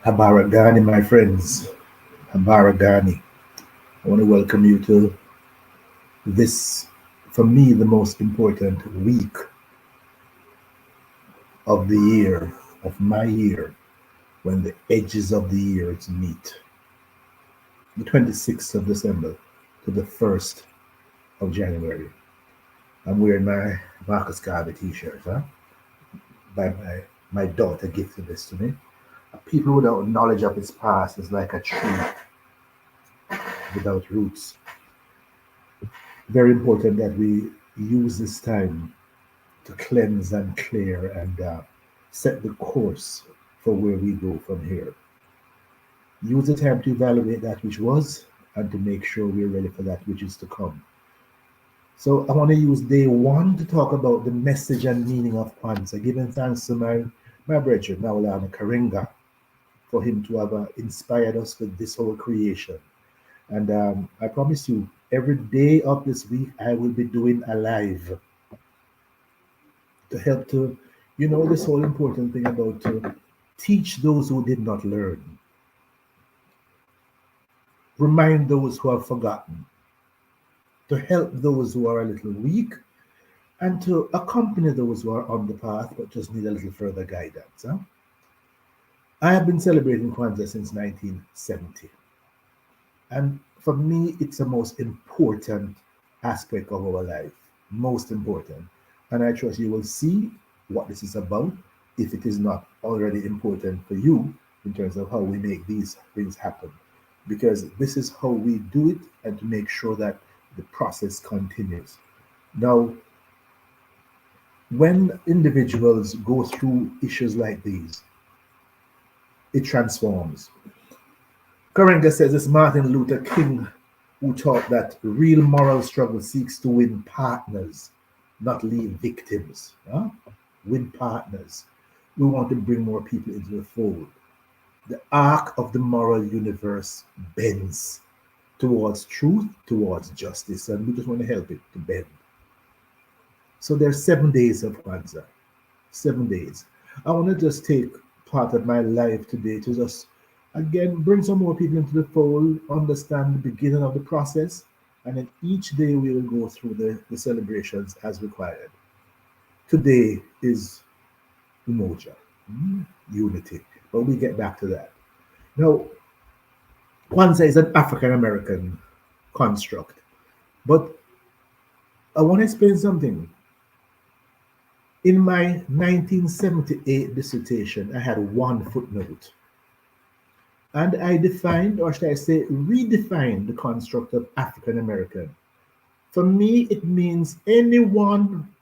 Habaragani, my friends. Habaragani. I want to welcome you to this, for me, the most important week of the year, of my year, when the edges of the years meet. The 26th of December to the 1st of January. I'm wearing my Marcus Garvey t-shirt, huh? By my daughter gifted this to me. People without knowledge of its past is like a tree without roots. Very important that we use this time to cleanse and clear and set the course for where we go from here. Use the time to evaluate that which was and to make sure we're ready for that which is to come. So I want to use day one to talk about the message and meaning of Kwanzaa, giving thanks to my brethren, Maulana Karenga, for him to have inspired us with this whole creation. And I promise you, every day of this week, I will be doing a live to help to, this whole important thing about to teach those who did not learn, remind those who have forgotten, to help those who are a little weak, and to accompany those who are on the path but just need a little further guidance. Huh? I have been celebrating Kwanzaa since 1970. And for me, it's the most important aspect of our life. Most important. And I trust you will see what this is about if it is not already important for you in terms of how we make these things happen. Because this is how we do it and to make sure that the process continues. Now, when individuals go through issues like these, it transforms. Karenga says it's Martin Luther King who taught that real moral struggle seeks to win partners, not leave victims. Huh? Win partners. We want to bring more people into the fold. The arc of the moral universe bends towards truth, towards justice, and we just want to help it to bend. So there's 7 days of Kwanzaa, 7 days. I want to just take part of my life today to just again bring some more people into the fold, understand the beginning of the process, and then each day we will go through the celebrations as required. Today is Umoja, unity, but we get back to that. Now, Kwanzaa is an African American construct, but I want to explain something. In my 1978 dissertation, I had one footnote. And I defined, or should I say, redefined the construct of African American. For me, it means anyone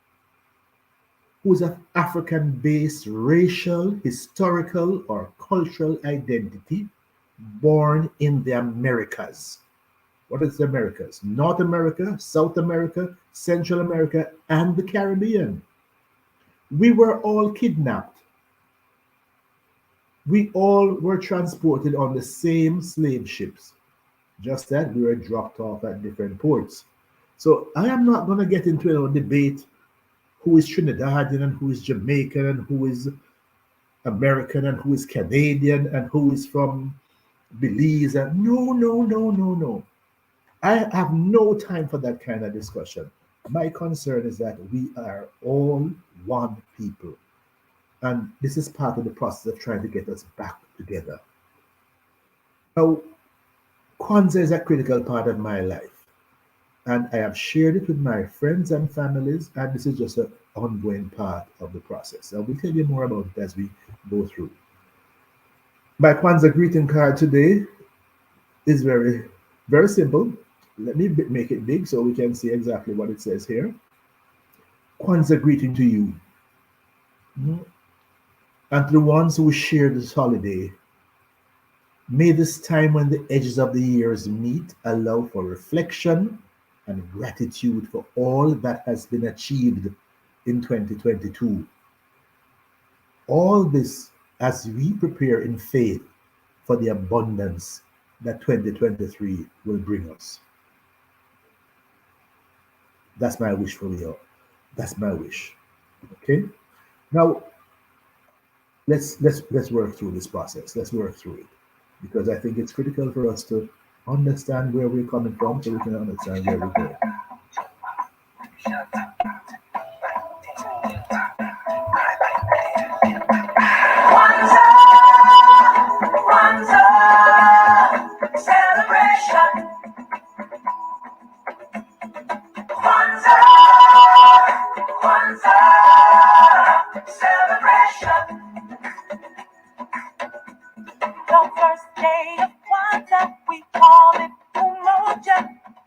who's of African based racial, historical, or cultural identity born in the Americas. What is the Americas? North America, South America, Central America, and the Caribbean. We were all kidnapped. We all were transported on the same slave ships, just that we were dropped off at different ports. So I am not going to get into a debate who is Trinidadian and who is Jamaican and who is American and who is Canadian and who is from Belize. And no, no, no, no, no. I have no time for that kind of discussion. My concern is that we are all one people. And this is part of the process of trying to get us back together. Now, Kwanzaa is a critical part of my life, and I have shared it with my friends and families, and this is just an ongoing part of the process. I will tell you more about it as we go through. My Kwanzaa greeting card today is very, very simple. Let me make it big so we can see exactly what it says here. Kwanzaa greeting to you. And to the ones who share this holiday, may this time when the edges of the years meet allow for reflection and gratitude for all that has been achieved in 2022. All this as we prepare in faith for the abundance that 2023 will bring us. That's my wish for you all. That's my wish. Okay? Now, let's work through this process. Let's work through it, because I think it's critical for us to understand where we're coming from so we can understand where we go. Kwanzaa, celebration. Kwanzaa, celebration. The first day of Kwanzaa, we call it Umoja,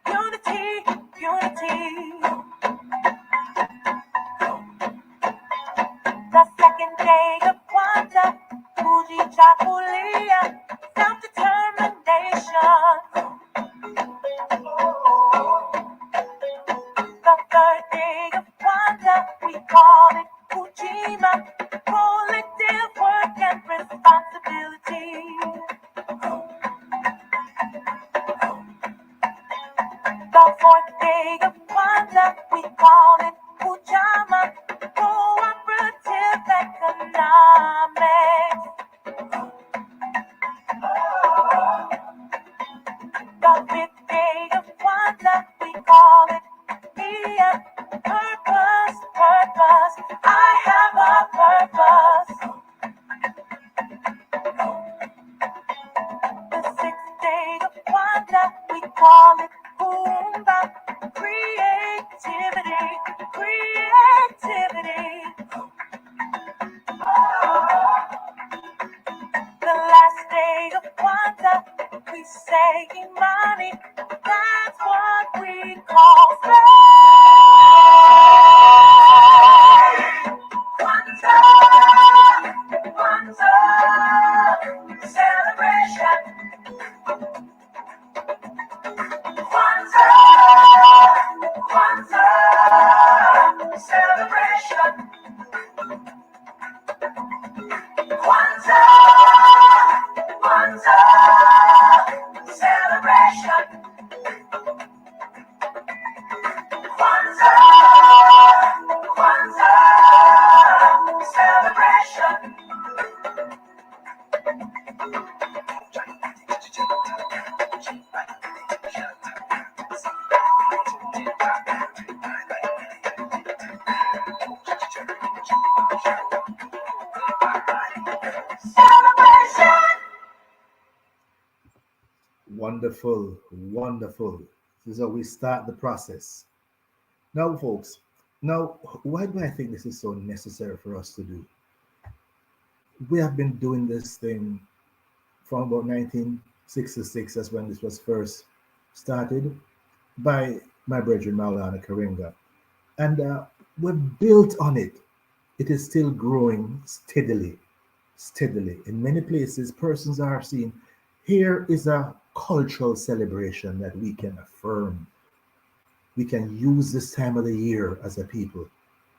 unity, unity. The second day of Kwanzaa, Kulia, self-determination. The third day of Kwanzaa, we call it Ujima, collective work and responsibility. The fourth day of Kwanzaa, we call it Ujama, cooperative economics. The fifth day of Kwanzaa, we call it Leah, purpose, purpose. I have a purpose. The sixth day of Kwanzaa, we call it Boomba, creativity, creativity. The last day of Kwanzaa, we say Imani, that's what we call faith. Kwanzaa, Kwanzaa, celebration. Kwanzaa, Kwanzaa, celebration. Kwanzaa, Kwanzaa, celebration. Kwanzaa, Kwanzaa, celebration. Celebration. Wonderful, wonderful. This is how we start the process. Now, folks, now, why do I think this is so necessary for us to do? We have been doing this thing from about 1966, that's when this was first started by my brethren Maulana Karinga. And we're built on it. It is still growing steadily, steadily. In many places, persons are seeing here is a cultural celebration that we can affirm. We can use this time of the year as a people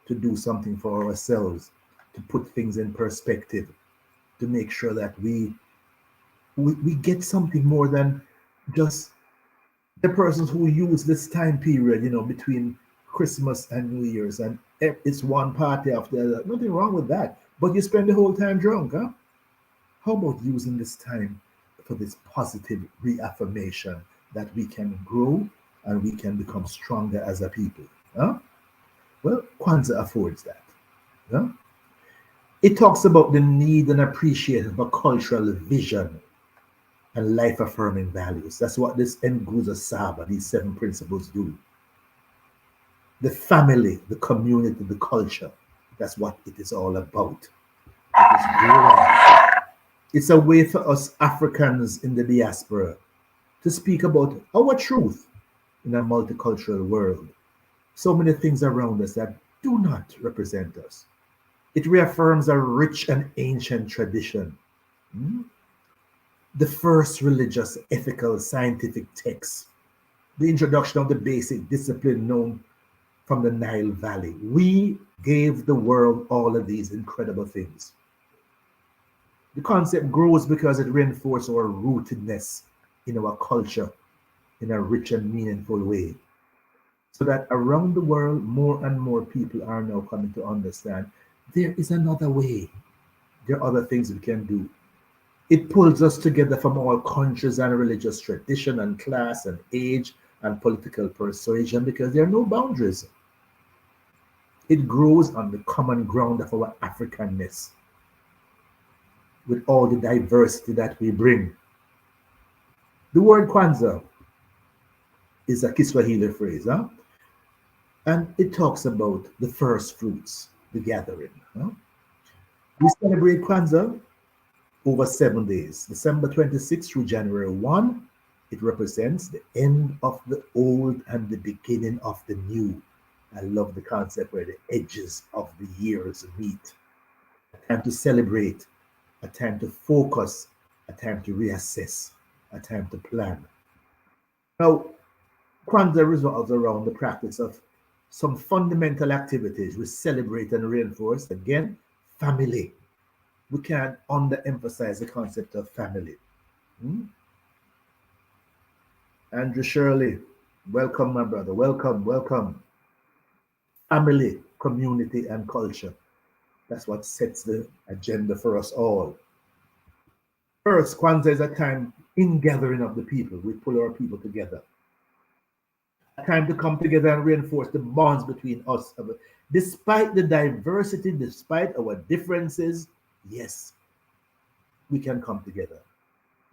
to do something for ourselves, to put things in perspective, to make sure that we get something more than just the persons who use this time period, between Christmas and New Year's, and it's one party after the other. Nothing wrong with that. But you spend the whole time drunk, huh? How about using this time for this positive reaffirmation that we can grow and we can become stronger as a people? Huh? Well, Kwanzaa affords that. Huh? It talks about the need and appreciation of a cultural vision and life affirming values. That's what this Nguza Saba, these 7 principles, do. The family, the community, the culture. That's what it is all about. It is growing. It's a way for us Africans in the diaspora to speak about our truth in a multicultural world. So many things around us that do not represent us. It reaffirms a rich and ancient tradition. The first religious, ethical, scientific text, the introduction of the basic discipline known from the Nile Valley. We gave the world all of these incredible things. The concept grows because it reinforces our rootedness in our culture in a rich and meaningful way. So that around the world, more and more people are now coming to understand there is another way. There are other things we can do. It pulls us together from all countries and religious tradition and class and age and political persuasion because there are no boundaries. It grows on the common ground of our Africanness with all the diversity that we bring. The word Kwanzaa is a Kiswahili phrase, huh? And it talks about the first fruits, the gathering. Huh? We celebrate Kwanzaa over 7 days, December 26th through January 1. It represents the end of the old and the beginning of the new. I love the concept where the edges of the years meet. A time to celebrate, a time to focus, a time to reassess, a time to plan. Now, Kwanzaa revolves around the practice of some fundamental activities we celebrate and reinforce. Again, family. We can't underemphasize the concept of family. Hmm? Andrew Shirley, welcome, my brother. Welcome, welcome. Family, community, and culture. That's what sets the agenda for us all. First, Kwanzaa is a time in gathering of the people. We pull our people together. A time to come together and reinforce the bonds between us. Despite the diversity, despite our differences, yes, we can come together.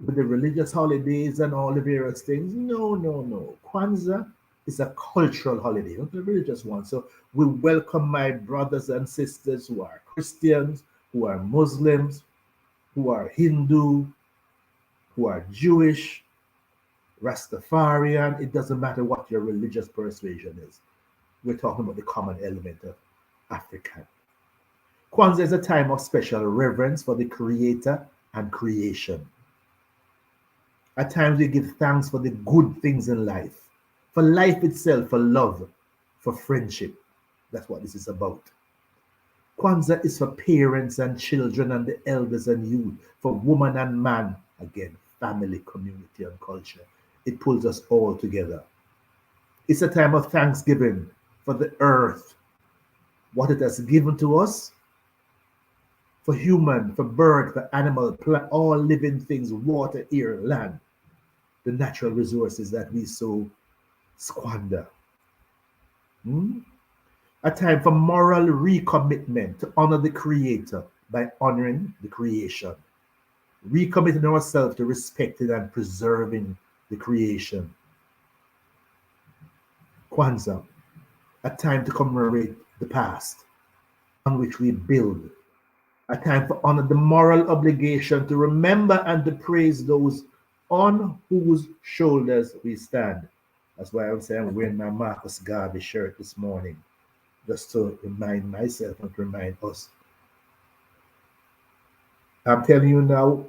With the religious holidays and all the various things, no, no, no. Kwanzaa is a cultural holiday, not a religious one. So we welcome my brothers and sisters who are Christians, who are Muslims, who are Hindu, who are Jewish, Rastafarian. It doesn't matter what your religious persuasion is. We're talking about the common element of African. Kwanzaa is a time of special reverence for the Creator and creation. At times we give thanks for the good things in for life itself, for love, for friendship. That's what this is about. Kwanzaa is for parents and children and the elders and youth, for woman and man, again, family, community, and culture. It pulls us all together. It's a time of thanksgiving for the earth, what it has given to us, for human, for bird, for animal, plant, all living things, water, air, land, the natural resources that we so squander. A time for moral recommitment to honor the Creator by honoring the creation, recommitting ourselves to respecting and preserving the creation. Kwanzaa, a time to commemorate the past on which we build, a time for honor the moral obligation to remember and to praise those on whose shoulders we stand. That's why I'm saying I'm wearing my Marcus Garvey shirt this morning, just to remind myself and to remind us. I'm telling you now,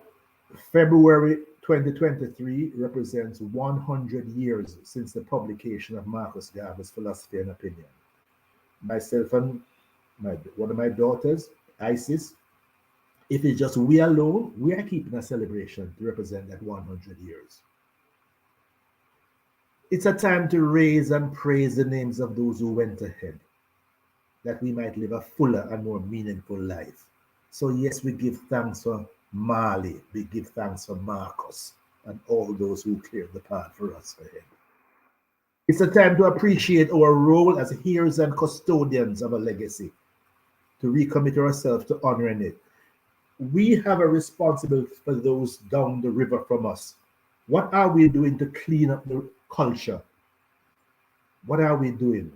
February 2023 represents 100 years since the publication of Marcus Garvey's Philosophy and Opinion. Myself and one of my daughters, Isis, if it's just we alone, we are keeping a celebration to represent that 100 years. It's a time to raise and praise the names of those who went ahead, that we might live a fuller and more meaningful life. So yes, we give thanks for Marley, we give thanks for Marcus, and all those who cleared the path for us ahead. It's a time to appreciate our role as heirs and custodians of a legacy, to recommit ourselves to honoring it. We have a responsibility for those down the river from us. What are we doing to clean up the culture? What are we doing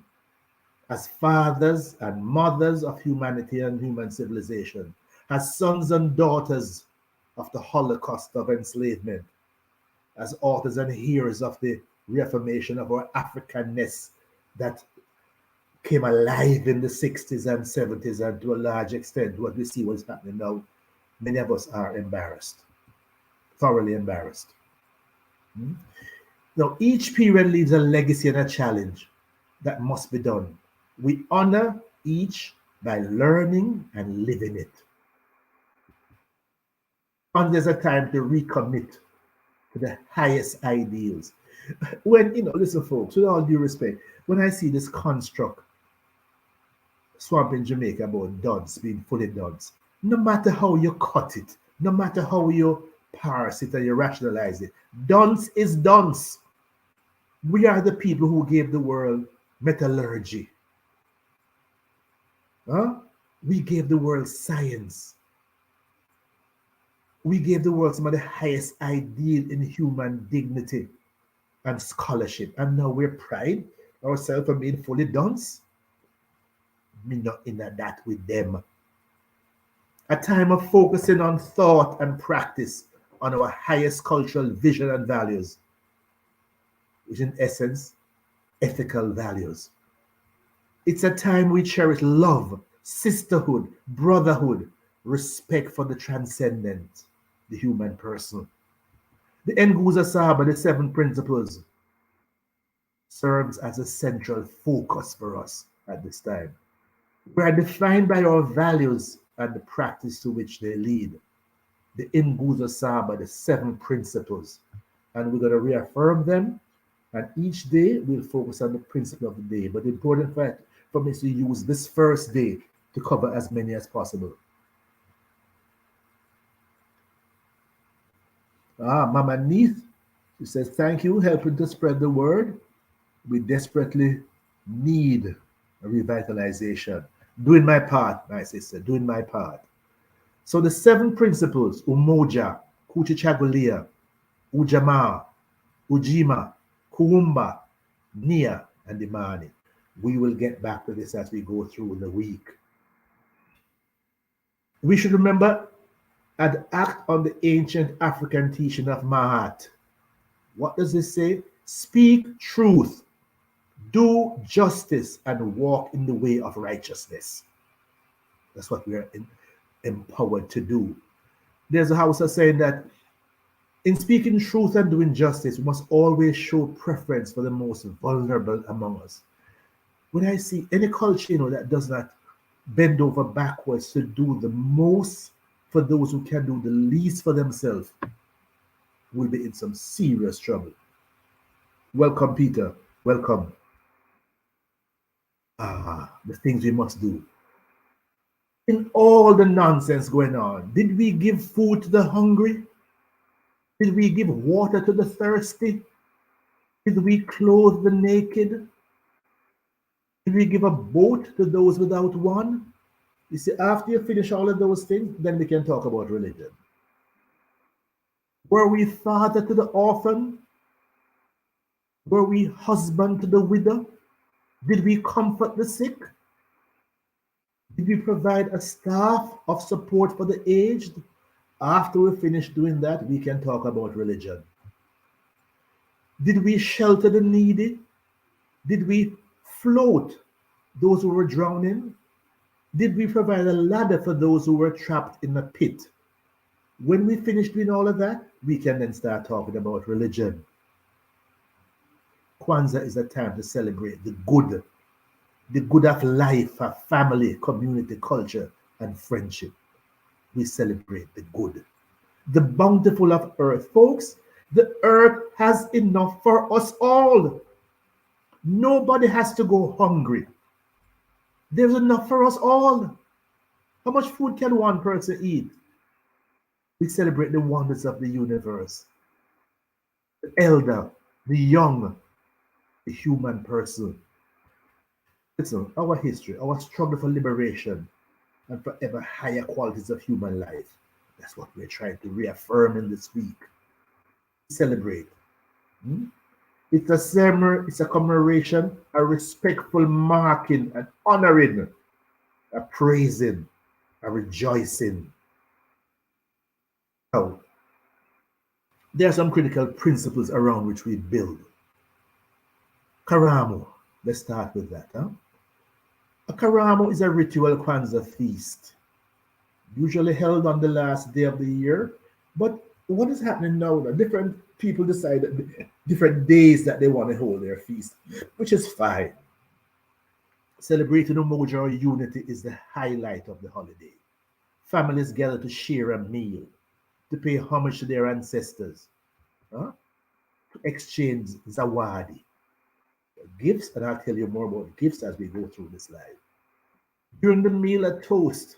as fathers and mothers of humanity and human civilization, as sons and daughters of the Holocaust of enslavement, as authors and hearers of the reaffirmation of our Africanness that came alive in the 60s and 70s, and to a large extent what we see what's happening now? Many of us are embarrassed, thoroughly embarrassed. Now, each period leaves a legacy and a challenge that must be done. We honor each by learning and living it. And there's a time to recommit to the highest ideals. When, listen, folks, with all due respect, when I see this construct swamp in Jamaica about duds being fully duds, No matter how you cut it, no matter how you parse it and you rationalize it, dunce is dunce. We are the people who gave the world metallurgy. Huh? We gave the world science. We gave the world some of the highest ideal in human dignity and scholarship. And now we're pride ourselves for being fully dunce. Me not in that with them. A time of focusing on thought and practice on our highest cultural vision and values, which in essence, ethical values. It's a time we cherish love, sisterhood, brotherhood, respect for the transcendent, the human person. The Nguza Sahaba, the seven principles, serves as a central focus for us at this time. We are defined by our values and the practice to which they lead. The Nguza Sahaba, the seven principles. And we're going to reaffirm them. And each day we'll focus on the principle of the day. But the important fact for me is to use this first day to cover as many as possible. Mama Neith, she says, thank you, helping to spread the word. We desperately need a revitalization. Doing my part, my sister, doing my part. So the seven principles, Umoja, Kuchichagulia, Ujamaa, Ujima, Kuumba, Nia, and Imani. We will get back to this as we go through the week. We should remember and act on the ancient African teaching of Mahat. What does this say? Speak truth, do justice, and walk in the way of righteousness. That's what we are empowered to do. There's a house saying that in speaking truth and doing justice, we must always show preference for the most vulnerable among us. When I see any culture, that does not bend over backwards to do the most for those who can do the least for themselves, will be in some serious trouble. Welcome, Peter. Welcome. The things we must do. In all the nonsense going on, did we give food to the hungry? Did we give water to the thirsty? Did we clothe the naked? Did we give a boat to those without one? You see, after you finish all of those things, then we can talk about religion. Were we father to the orphan? Were we husband to the widow? Did we comfort the sick? Did we provide a staff of support for the aged? After we finish doing that, we can talk about religion. Did we shelter the needy? Did we float those who were drowning? Did we provide a ladder for those who were trapped in a pit? When we finish doing all of that, we can then start talking about religion. Kwanzaa is a time to celebrate the good of life, of family, community, culture, and friendship. We celebrate the good. The bountiful of earth. Folks, the earth has enough for us all. Nobody has to go hungry. There's enough for us all. How much food can one person eat? We celebrate the wonders of the universe. The elder, the young, the human person. Listen, our history, our struggle for liberation and for ever higher qualities of human life. That's what we're trying to reaffirm in this week. Celebrate. It's a ceremony, it's a commemoration, a respectful marking, an honoring, a praising, a rejoicing. Now, there are some critical principles around which we build. Karamu, let's start with that. A Karamu is a ritual Kwanzaa feast, usually held on the last day of the year. But what is happening now? Different people decide that different days that they want to hold their feast, which is fine. Celebrating Umoja or unity is the highlight of the holiday. Families gather to share a meal, to pay homage to their ancestors, to exchange zawadi, gifts, and I'll tell you more about gifts as we go through this live. During the meal, a toast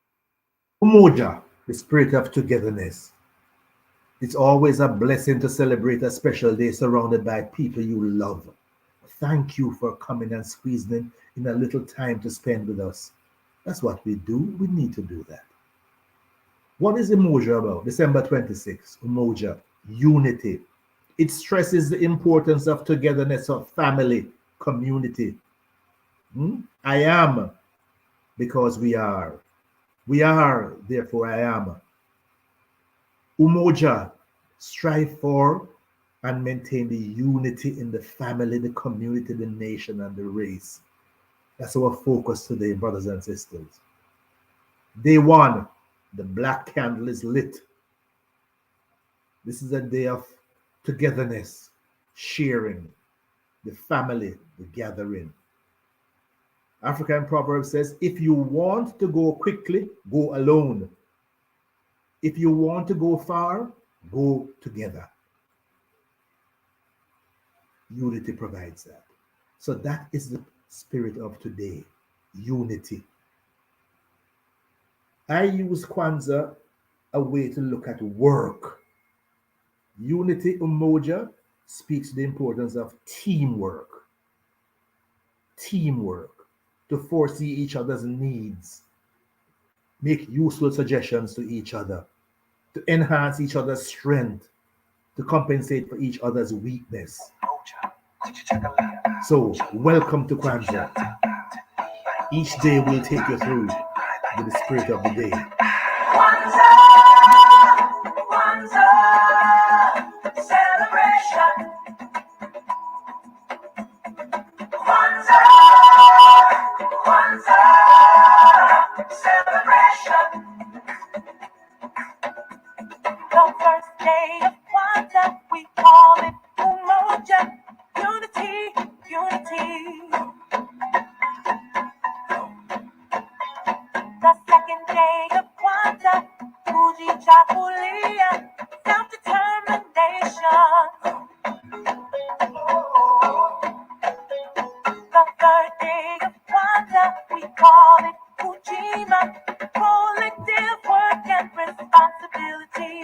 Umoja, the spirit of togetherness. It's always a blessing to celebrate a special day surrounded by people you love. Thank you for coming and squeezing in a little time to spend with us. That's what we do. We need to do that. What is Umoja about? December 26th, Umoja, unity. It stresses the importance of togetherness of family, community. I am because we are. We are, therefore I am. Umoja, strive for and maintain the unity in the family, the community, the nation, and the race. That's our focus today, brothers and sisters. Day one, the black candle is lit. This is a day of togetherness, sharing, the family, the gathering. African proverb says, if you want to go quickly, go alone. If you want to go far, go together. Unity provides that. So that is the spirit of today, unity. I use Kwanzaa a way to look at work. Unity Umoja speaks the importance of teamwork. Teamwork, to foresee each other's needs, make useful suggestions to each other, to enhance each other's strength, to compensate for each other's weakness. So, welcome to Kwanzaa. Each day will take you through with the spirit of the day. Kwanzaa, celebration. Kwanzaa, celebration. The first day of Kwanzaa, we call it Umoja, unity, unity. The second day of Kwanzaa, Kujichagulia, self-determination. The third day of Kwanzaa, we call it Ujima, collective work and responsibility.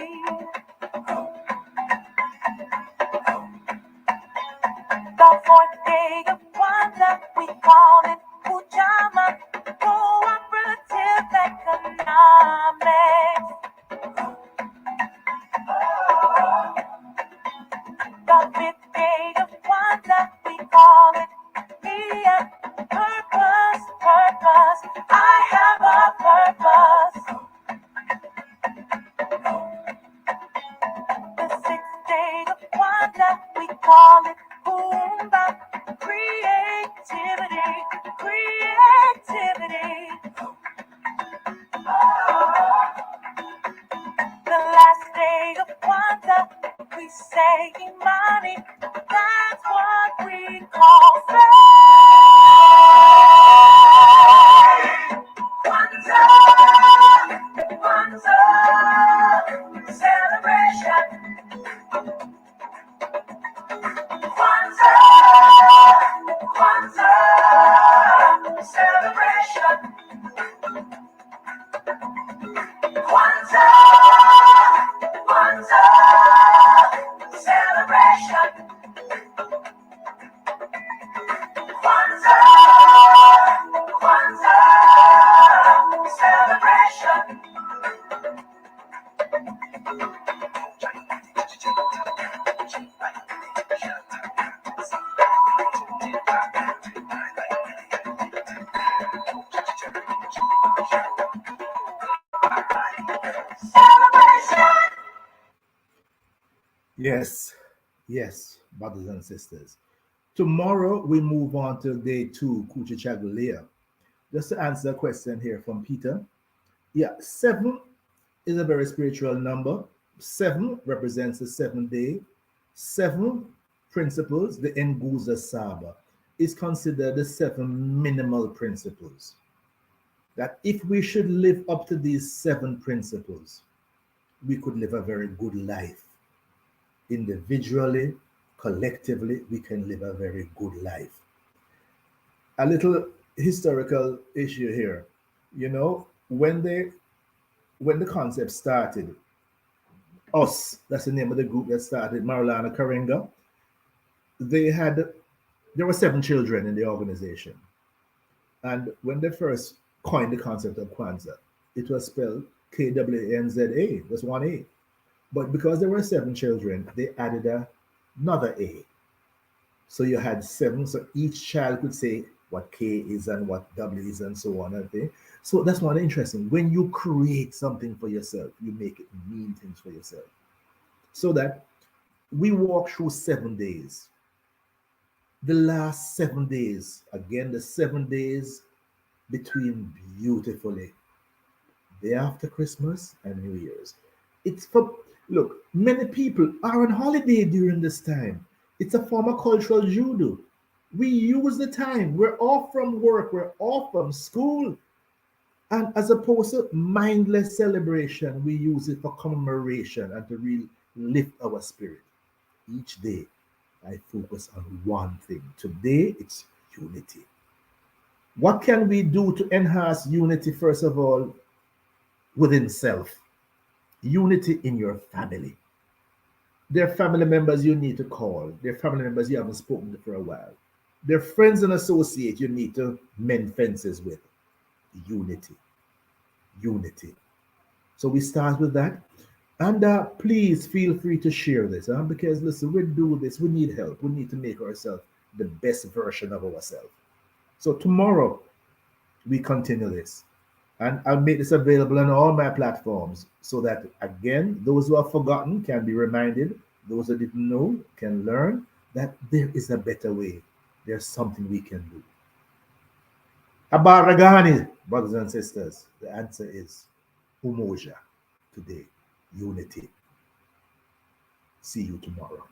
The fourth day of Kwanzaa, we call it Ujama, cooperative economics. The fifth day of Kwanzaa, we call it Leah, purpose, purpose. I have a purpose. The sixth day of Kwanzaa, we call it Boomba, creativity, creativity. The last day of Kwanzaa, we say Imani, that's what we call faith. Kwanzaa, Kwanzaa, celebration. Kwanzaa, Kwanzaa, celebration. Kwanzaa, Kwanzaa, celebration. Kwanzaa, Kwanzaa, celebration. Celebration. Yes, yes, brothers and sisters. Tomorrow we move on to day two, Kuchichagulia. Just to answer a question here from Peter. Yeah, seven is a very spiritual number. Seven represents the seventh day. Seven principles, the Nguza Saba, is considered the seven minimal principles. That if we should live up to these seven principles, we could live a very good life. Individually, collectively, we can live a very good life. A little historical issue here. You know, when they when the concept started, us, that's the name of the group that started, Marilana Karenga, they had, there were 7 children in the organization. And when they first coined the concept of Kwanzaa, it was spelled Kwanza, that's one A. But because there were 7 children, they added another A. So you had 7, so each child could say what K is and what W is and so on and thing. So that's one interesting. When you create something for yourself, you make it mean things for yourself. So that we walk through 7 days. The last 7 days, again, the 7 days between beautifully day after Christmas and New Year's. It's for, look, many people are on holiday during this time. It's a form of cultural judo. We use the time. We're off from work, we're off from school. And as opposed to mindless celebration, we use it for commemoration and to really lift our spirit. Each day, I focus on one thing. Today, it's unity. What can we do to enhance unity, first of all, within self? Unity in your family. There are family members you need to call. There are family members you haven't spoken to for a while. There are friends and associates you need to mend fences with. Unity. Unity. So we start with that. And please feel free to share this, because listen, we do this, we need help. We need to make ourselves the best version of ourselves. So tomorrow, we continue this. And I'll make this available on all my platforms so that, again, those who have forgotten can be reminded, those who didn't know can learn that there is a better way. There's something we can do. Abaragani, brothers and sisters, the answer is Umoja today, unity. See you tomorrow.